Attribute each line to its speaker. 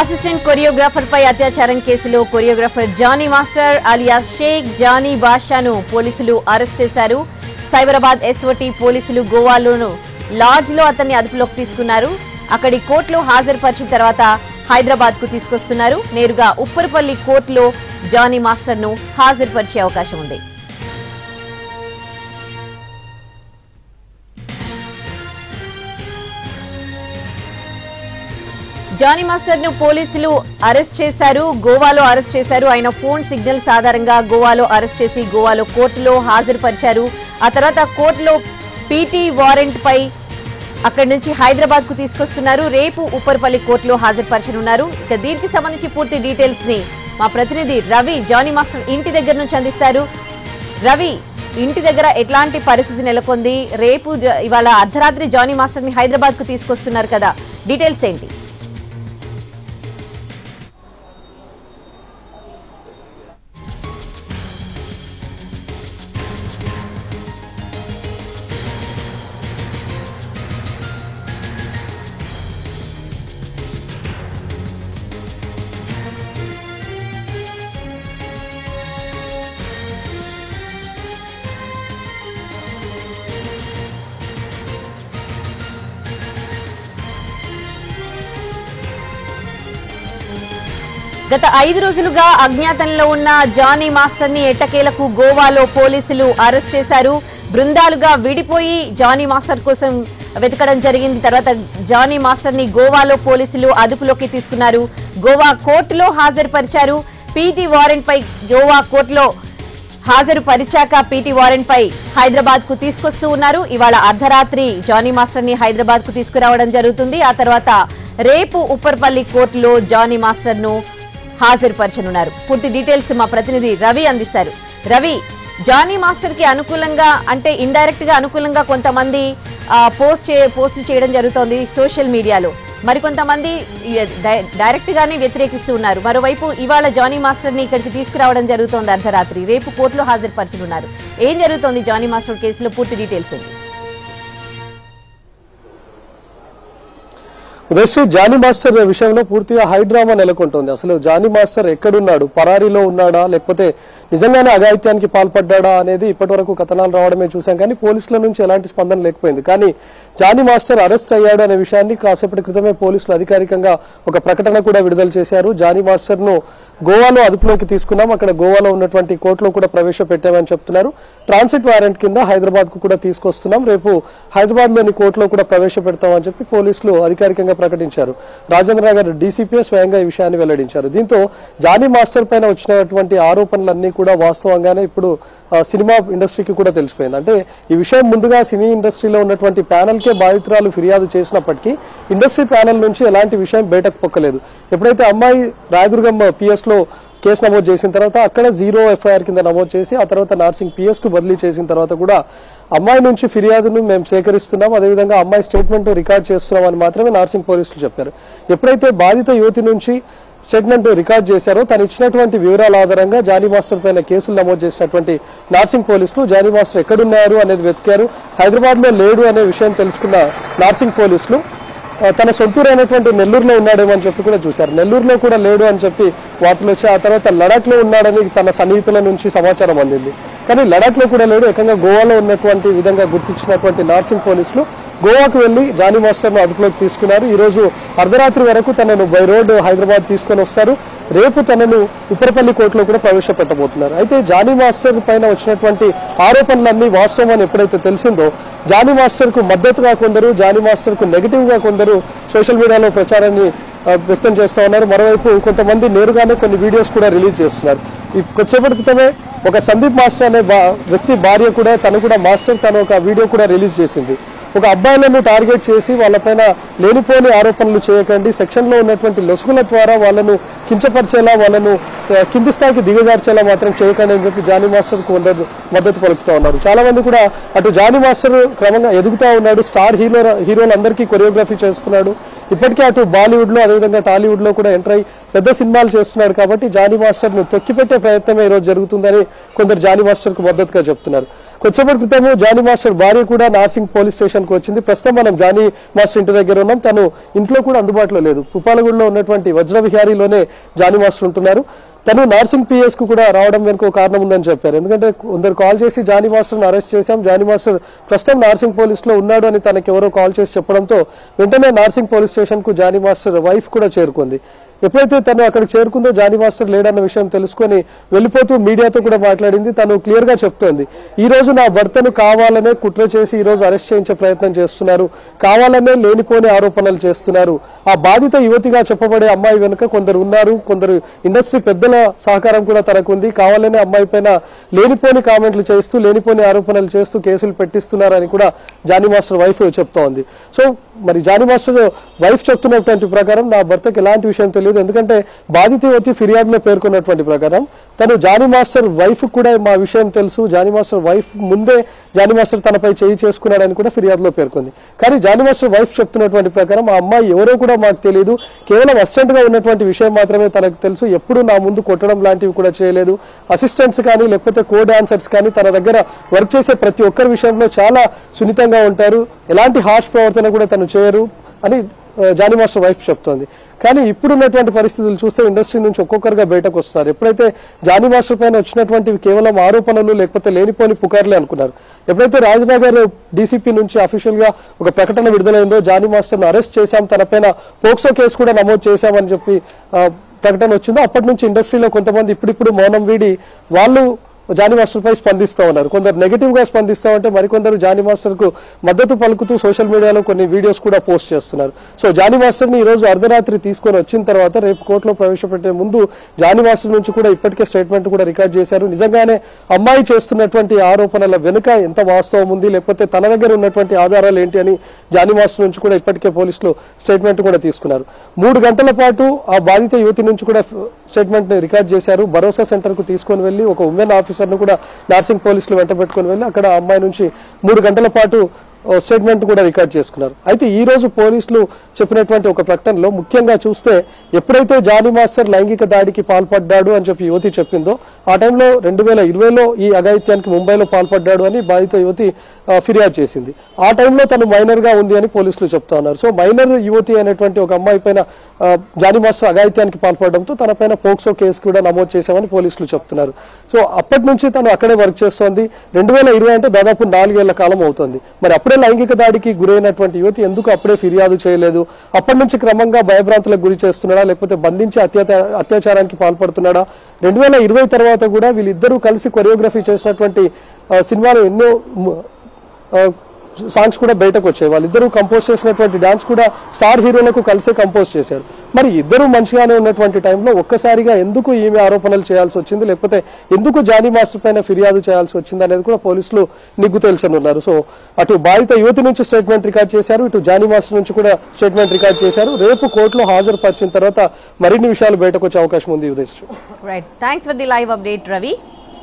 Speaker 1: Assistant choreographer పై అత్యాచారం కేసులో choreographer Jani master alias Shaik Jani బాషాను పోలీసులు అరెస్ట్ చేశారు. సైబరాబాద్ ఎస్ఓటీ పోలీసులు గోవాలోను లాడ్జ్ లో అతన్ని అదుపులోకి తీసుకున్నారు. అక్కడి కోర్టులో హాజరుపరిచిన తర్వాత హైదరాబాద్ కు తీసుకొస్తున్నారు. నేరుగా ఉప్పరపల్లి కోర్టులో జానీ మాస్టర్ ను హాజరుపరిచే అవకాశం ఉంది. జానీ మాస్టర్ ను పోలీసులు అరెస్ట్ చేశారు. గోవాలో అరెస్ట్ చేశారు. ఆయన ఫోన్ సిగ్నల్స్ ఆధారంగా గోవాలో అరెస్ట్ చేసి గోవాలో కోర్టులో హాజరుపరిచారు. ఆ తర్వాత కోర్టులో పీటీ వారెంట్ పై అక్కడి నుంచి హైదరాబాద్ కు తీసుకొస్తున్నారు. రేపు ఉప్పరపల్లి కోర్టులో హాజరుపరచనున్నారు. ఇక దీనికి సంబంధించి పూర్తి డీటెయిల్స్ ని మా ప్రతినిధి రవి జానీ మాస్టర్ ఇంటి దగ్గర నుంచి అందిస్తారు. రవి, ఇంటి దగ్గర ఎట్లాంటి పరిస్థితి నెలకొంది? రేపు ఇవాళ అర్ధరాత్రి జానీ మాస్టర్ ని హైదరాబాద్ కు తీసుకొస్తున్నారు కదా, డీటెయిల్స్ ఏంటి? గత 5 రోజులుగా అజ్ఞాతంలో ఉన్న జానీ మాస్టర్ ని ఎట్టకేలకు గోవాలో పోలీసులు అరెస్ట్ చేశారు. బృందాలుగా విడిపోయి జానీ మాస్టర్ కోసం వెతకడం జరిగింది. తర్వాత జానీ మాస్టర్ ని గోవాలో పోలీసులు అదుపులోకి తీసుకున్నారు. గోవా కోర్టులో హాజరుపరిచారు. పీటీ వారెంట్ పై గోవా కోర్టులో హాజరుపరిచాక పీటీ వారెంట్ పై హైదరాబాద్ కు తీసుకొస్తూ ఉన్నారు. ఇవాళ అర్ధరాత్రి జానీ మాస్టర్ ని హైదరాబాద్ కు తీసుకురావడం జరుగుతుంది. ఆ తర్వాత రేపు ఉప్పర్పల్లి కోర్టులో జానీ మాస్టర్ ను హాజరుపరచనున్నారు. పూర్తి డీటెయిల్స్ మా ప్రతినిధి రవి అందిస్తారు. రవి, జానీ మాస్టర్ కి అనుకూలంగా అంటే ఇండైరెక్ట్ గా అనుకూలంగా కొంతమంది పోస్టులు చేయడం జరుగుతోంది సోషల్ మీడియాలో, మరికొంతమంది డైరెక్ట్ గానే వ్యతిరేకిస్తూ ఉన్నారు. మరోవైపు ఇవాళ జానీ మాస్టర్ ని ఇక్కడికి తీసుకురావడం జరుగుతోంది అర్ధరాత్రి. రేపు కోర్టులో హాజరుపరచనున్నారు. ఏం జరుగుతోంది జానీ మాస్టర్ కేసులో? పూర్తి డీటెయిల్స్ ఏంటి?
Speaker 2: ఉదయశ్రీ, జానీ మాస్టర్ విషయంలో పూర్తిగా హైడ్రామా నెలకొంటోంది. అసలు జానీ మాస్టర్ ఎక్కడున్నాడు? పరారీలో ఉన్నాడా, లేకపోతే నిజంగానే అఘాయిత్యానికి పాల్పడ్డా అనేది ఇప్పటి వరకు కథనాలు రావడమే చూసాం. కానీ పోలీసుల నుంచి ఎలాంటి స్పందన లేకపోయింది. కానీ జానీ మాస్టర్ అరెస్ట్ అయ్యాడు అనే విషయాన్ని కాసేపటి క్రితమే పోలీసులు అధికారికంగా ఒక ప్రకటన కూడా విడుదల చేశారు. జానీ మాస్టర్ ను గోవాలో అదుపులోకి తీసుకున్నాం, అక్కడ గోవాలో ఉన్నటువంటి కోర్టులో కూడా ప్రవేశపెట్టామని చెప్తున్నారు. ట్రాన్సిట్ వారెంట్ కింద హైదరాబాద్ కు కూడా తీసుకొస్తున్నాం, రేపు హైదరాబాద్ లోని కోర్టులో కూడా ప్రవేశపెడతామని చెప్పి పోలీసులు అధికారికంగా ప్రకటించారు. రాజేంద్ర నగర్ డీసీపీ స్వయంగా ఈ విషయాన్ని వెల్లడించారు. దీంతో జానీ మాస్టర్ పైన వచ్చినటువంటి ఆరోపణలన్నీ కూడా వాస్తవంగానే ఇప్పుడు సినిమా ఇండస్ట్రీకి కూడా తెలిసిపోయింది. అంటే ఈ విషయం ముందుగా సినీ ఇండస్ట్రీలో ఉన్నటువంటి ప్యానెల్ కే బాధితురాలు ఫిర్యాదు చేసినప్పటికీ ఇండస్ట్రీ ప్యానెల్ నుంచి ఎలాంటి విషయం బయటకు పొక్కలేదు. ఎప్పుడైతే అమ్మాయి రాయదుర్గం పిఎస్ లో కేసు నమోదు చేసిన తర్వాత అక్కడ 0 ఎఫ్ఐఆర్ కింద నమోదు చేసి ఆ తర్వాత నార్సింగ్ పిఎస్ కు బదిలీ చేసిన తర్వాత కూడా అమ్మాయి నుంచి ఫిర్యాదును మేము సేకరిస్తున్నాం, అదేవిధంగా అమ్మాయి స్టేట్మెంట్ రికార్డ్ చేస్తున్నాం అని మాత్రమే నార్సింగ్ పోలీసులు చెప్పారు. ఎప్పుడైతే బాధిత యువతి నుంచి స్టేట్మెంట్ రికార్డ్ చేశారో తను ఇచ్చినటువంటి వివరాల ఆధారంగా జానీ మాస్టర్ పైన కేసులు నమోదు చేసినటువంటి నార్సింగ్ పోలీసులు జానీ మాస్టర్ ఎక్కడున్నారు అనేది వెతికారు. హైదరాబాద్ లో లేడు అనే విషయం తెలుసుకున్న నార్సింగ్ పోలీసులు తన సొంతూరు అయినటువంటి నెల్లూరులో ఉన్నాడేమో అని చెప్పి కూడా చూశారు. నెల్లూరులో కూడా లేడు అని చెప్పి వార్తలు వచ్చాయి. ఆ తర్వాత లడాక్ లో ఉన్నాడని తన సన్నిహితుల నుంచి సమాచారం అందింది. కానీ లడాక్ లో కూడా లేడు, ఏకంగా గోవాలో ఉన్నటువంటి విధంగా గుర్తించినటువంటి నార్సింగ్ పోలీసులు గోవాకు వెళ్లి జానీ మాస్టర్ ను అదుపులోకి తీసుకున్నారు. ఈ రోజు అర్ధరాత్రి వరకు తనను బై రోడ్ హైదరాబాద్ తీసుకొని వస్తారు. రేపు తనను ఉప్పరపల్లి కోర్టులో కూడా ప్రవేశపెట్టబోతున్నారు. అయితే జానీ మాస్టర్ పైన వచ్చినటువంటి ఆరోపణలన్నీ వాస్తవం అని ఎప్పుడైతే తెలిసిందో జానీ మాస్టర్ కు మద్దతుగా కొందరు, జానీ మాస్టర్ కు నెగిటివ్ గా కొందరు సోషల్ మీడియాలో ప్రచారాన్ని వ్యక్తం చేస్తా ఉన్నారు. మరోవైపు కొంతమంది నేరుగానే కొన్ని వీడియోస్ కూడా రిలీజ్ చేస్తున్నారు. కొద్దిసేపటి క్రితమే ఒక సందీప్ మాస్టర్ అనే వ్యక్తి భార్య కూడా తను కూడా మాస్టర్ తను ఒక వీడియో కూడా రిలీజ్ చేసింది. ఒక అబ్బాయిలను టార్గెట్ చేసి వాళ్ళపైన లేనిపోని ఆరోపణలు చేయకండి, సెక్షన్ లో ఉన్నటువంటి లొసుగుల ద్వారా వాళ్ళను కించపరిచేలా, వాళ్ళను కింది స్థాయికి దిగజార్చేలా మాత్రం చేయకండి అని చెప్పి జానీ మాస్టర్ కు మద్దతు పలుకుతా ఉన్నారు. చాలా మంది కూడా అటు జానీ మాస్టర్ క్రమంగా ఎదుగుతా ఉన్నాడు, స్టార్ హీరోలందరికీ కొరియోగ్రఫీ చేస్తున్నాడు, ఇప్పటికే అటు బాలీవుడ్ లో అదేవిధంగా టాలీవుడ్ లో కూడా ఎంటర్ అయ్యి పెద్ద సినిమాలు చేస్తున్నాడు కాబట్టి జానీ మాస్టర్ ను తొక్కిపెట్టే ప్రయత్నమే ఈరోజు జరుగుతుందని కొందరు జానీ మాస్టర్ కు మద్దతుగా చెప్తున్నారు. కొద్దిసేపటి క్రితము జానీ మాస్టర్ భార్య కూడా నార్సింగ్ పోలీస్ స్టేషన్ కు వచ్చింది. ప్రస్తుతం మనం జానీ మాస్టర్ ఇంటి దగ్గర ఉన్నాం. తను ఇంట్లో కూడా అందుబాటులో లేదు. పుప్పాలగూడలో ఉన్నటువంటి వజ్రవిహారీలోనే జానీ మాస్టర్ ఉంటున్నారు. తను నార్సింగ్ పిఎస్ కు కూడా రావడం వెనుక కారణం ఉందని చెప్పారు. ఎందుకంటే కొందరు కాల్ చేసి జానీ మాస్టర్ అరెస్ట్ చేశాం, జానీ మాస్టర్ ప్రస్తుతం నార్సింగ్ పోలీస్ లో ఉన్నాడు అని తనకి ఎవరో కాల్ చేసి చెప్పడంతో వెంటనే నార్సింగ్ పోలీస్ స్టేషన్ కు జానీ మాస్టర్ వైఫ్ కూడా చేరుకుంది. ఎప్పుడైతే తను అక్కడికి చేరుకుందో జానీ మాస్టర్ లేడన్న విషయం తెలుసుకొని వెళ్ళిపోతూ మీడియాతో కూడా మాట్లాడింది. తను క్లియర్ గా చెప్తోంది, ఈ రోజు నా భర్తను కావాలనే కుట్ర చేసి ఈ రోజు అరెస్ట్ చేయించే ప్రయత్నం చేస్తున్నారు, కావాలనే లేనిపోని ఆరోపణలు చేస్తున్నారు. ఆ బాధిత యువతిగా చెప్పబడే అమ్మాయి వెనుక కొందరు ఉన్నారు, కొందరు ఇండస్ట్రీ పెద్దల సహకారం కూడా తనకుంది. కావాలనే అమ్మాయి పైన లేనిపోని కామెంట్లు చేస్తూ లేనిపోని ఆరోపణలు చేస్తూ కేసులు పెట్టిస్తున్నారని కూడా జానీ మాస్టర్ వైఫ్ చెప్తోంది. సో మరి జానీ మాస్టర్ వైఫ్ చెప్తున్నటువంటి ప్రకారం నా భర్తకి ఎలాంటి విషయం తెలియదు, ఎందుకంటే బాధిత యువతి ఫిర్యాదులో పేర్కొన్నటువంటి ప్రకారం తను జానీ మాస్టర్ వైఫ్ కూడా మా విషయం తెలుసు, జానీ మాస్టర్ వైఫ్ ముందే జానీ మాస్టర్ తనపై చేయి చేసుకున్నాడని కూడా ఫిర్యాదులో పేర్కొంది. కానీ జానీ మాస్టర్ వైఫ్ చెప్తున్నటువంటి ప్రకారం ఆ అమ్మాయి ఎవరో కూడా మాకు తెలియదు, కేవలం అసిస్టెంట్ గా ఉన్నటువంటి విషయం మాత్రమే తనకు తెలుసు, ఎప్పుడు నా ముందు కొట్టడం లాంటివి కూడా చేయలేదు. అసిస్టెంట్స్ కానీ లేకపోతే కో డాన్సర్స్ కానీ తన దగ్గర వర్క్ చేసే ప్రతి ఒక్కరి విషయంలో చాలా సున్నితంగా ఉంటారు, ఎలాంటి హార్ష్ ప్రవర్తన కూడా తను చేయరు అని జానీ మాస్టర్ వైఫ్ చెప్తోంది. కానీ ఇప్పుడున్నటువంటి పరిస్థితులు చూస్తే ఇండస్ట్రీ నుంచి ఒక్కొక్కరుగా బయటకు వస్తున్నారు. ఎప్పుడైతే జానీ మాస్టర్ పైన వచ్చినటువంటివి కేవలం ఆరోపణలు లేకపోతే లేనిపోని పుకార్లే అనుకున్నారు. ఎప్పుడైతే రాజనగర్ డీసీపీ నుంచి అఫీషియల్ గా ఒక ప్రకటన విడుదలైందో జానీ మాస్టర్ ను అరెస్ట్ చేశాం, తన పైన పోక్సో కేసు కూడా నమోదు చేశామని చెప్పి ప్రకటన వచ్చిందో అప్పటి నుంచి ఇండస్ట్రీలో కొంతమంది ఇప్పుడిప్పుడు మౌనం వీడి వాళ్ళు జానీ మాస్టర్ పై స్పందిస్తూ ఉన్నారు. కొందరు నెగిటివ్ గా స్పందిస్తూ ఉంటే మరికొందరు జానీ మాస్టర్ కు మద్దతు పలుకుతూ సోషల్ మీడియాలో కొన్ని వీడియోస్ కూడా పోస్ట్ చేస్తున్నారు. సో జానీ మాస్టర్ ని ఈ రోజు అర్ధరాత్రి తీసుకొని వచ్చిన తర్వాత రేపు కోర్టులో ప్రవేశపెట్టే ముందు జానీ మాస్టర్ నుంచి కూడా ఇప్పటికే స్టేట్మెంట్ కూడా రికార్డ్ చేశారు. నిజంగానే అమ్మాయి చేస్తున్నటువంటి ఆరోపణల వెనుక ఎంత వాస్తవం ఉంది, లేకపోతే తన దగ్గర ఉన్నటువంటి ఆధారాలు ఏంటి అని జానీ మాస్టర్ నుంచి కూడా ఇప్పటికే పోలీసులు స్టేట్మెంట్ కూడా తీసుకున్నారు. 3 గంటల పాటు ఆ బాధిత యువతి నుంచి కూడా స్టేట్మెంట్ ని రికార్డ్ చేశారు. భరోసా సెంటర్ కు తీసుకొని వెళ్లి ఒక ఉమెన్ ఆఫీసర్ ను కూడా నార్సింగ్ పోలీసులు వెంట పెట్టుకుని వెళ్ళి అక్కడ అమ్మాయి నుంచి 3 గంటల పాటు స్టేట్మెంట్ కూడా రికార్డ్ చేసుకున్నారు. అయితే ఈ రోజు పోలీసులు చెప్పినటువంటి ఒక ప్రకటనలో ముఖ్యంగా చూస్తే ఎప్పుడైతే జానీ మాస్టర్ లైంగిక దాడికి పాల్పడ్డాడు అని చెప్పి యువతి చెప్పిందో ఆ టైంలో 2020లో ఈ అఘాయిత్యానికి ముంబైలో పాల్పడ్డాడు అని బాధిత యువతి ఫిర్యాదు చేసింది. ఆ టైంలో తను మైనర్ గా ఉంది అని పోలీసులు చెప్తా ఉన్నారు. సో మైనర్ యువతి అనేటువంటి ఒక అమ్మాయి పైన జానీ మాస్టర్ అఘాయిత్యానికి పాల్పడడంతో తన పైన పోక్సో కేసు కూడా నమోదు చేశామని పోలీసులు చెప్తున్నారు. సో అప్పటి నుంచి తను అక్కడే వర్క్ చేస్తోంది. 2020 అంటే దాదాపు 4 ఏళ్ల కాలం అవుతుంది. మరి అప్పుడే లైంగిక దాడికి గురైనటువంటి యువతి ఎందుకు అప్పుడే ఫిర్యాదు చేయలేదు? అప్పటి నుంచి క్రమంగా భయభ్రాంతులకు గురి చేస్తున్నాడా, లేకపోతే బంధించి అత్యాచారానికి పాల్పడుతున్నాడా? 2020 తర్వాత కూడా వీళ్ళిద్దరూ కలిసి కొరియోగ్రఫీ చేసినటువంటి సినిమాలు ఎన్నో సాంగ్స్ కూడా బయటకు వచ్చాయి. వాళ్ళిద్దరూ కంపోజ్ చేసినటువంటి డాన్స్ కూడా స్టార్ హీరోలకు కలిసే కంపోజ్ చేశారు. మరి ఇద్దరు మంచిగానే ఉన్నటువంటి టైంలో ఒక్కసారిగా ఎందుకు ఈమె ఆరోపణలు చేయాల్సి వచ్చింది, లేకపోతే ఎందుకు జానీ మాస్టర్ పైన ఫిర్యాదు చేయాల్సి వచ్చింది అనేది కూడా పోలీసులు నిగ్గు తెలుసనున్నారు. సో అటు బాధిత యువతి నుంచి స్టేట్మెంట్ రికార్డ్ చేశారు, ఇటు జానీ మాస్టర్ నుంచి కూడా స్టేట్మెంట్ రికార్డ్ చేశారు. రేపు కోర్టులో హాజరుపరిచిన తర్వాత మరిన్ని విషయాలు బయటకు వచ్చే అవకాశం ఉంది.
Speaker 1: Right, thanks for the live update Ravi.